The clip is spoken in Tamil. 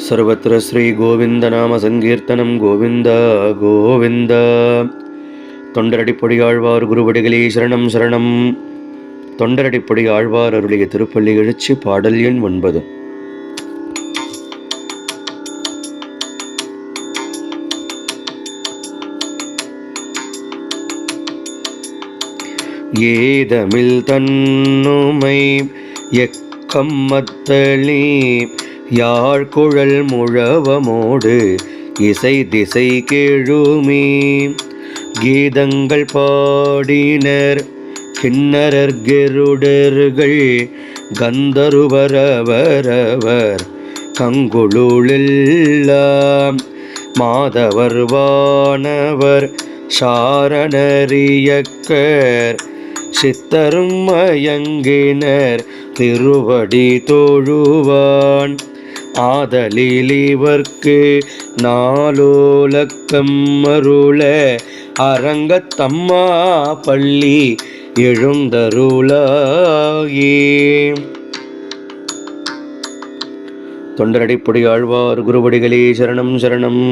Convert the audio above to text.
सर्वत्र श्री गोविंद नाम संकीर्तनम गोविंद गोविंद தொண்டரடிப்பொடி ஆழ்வார் குருவடிகளே சரணம் சரணம். தொண்டரடிப்பொடி ஆழ்வார் அருளிய திருப்பள்ளி எழுச்சி பாடல் எண் 9. ஏதமில் தன்னுமை எக்கம் மத்தளி யாழ்குழல் முழவமோடு இசை திசை கேழுமீ கீதங்கள் பாடினர் கிண்ணரர் கெருடர்கள் கந்தருவரவரவர் கங்குளுளெல்லாம் மாதவர் வானவர் சாரணரியக்கர் சித்தரும் மயங்கினர் திருவடி தொழுவான் ஆதலில் இவர்க்கு நாலோலக்கம் அருள அரங்கத்தம்மா பள்ளி எழுந்தருளாயே. தொண்டரடிப்பொடி ஆழ்வார் குருவடிகளே சரணம் சரணம்.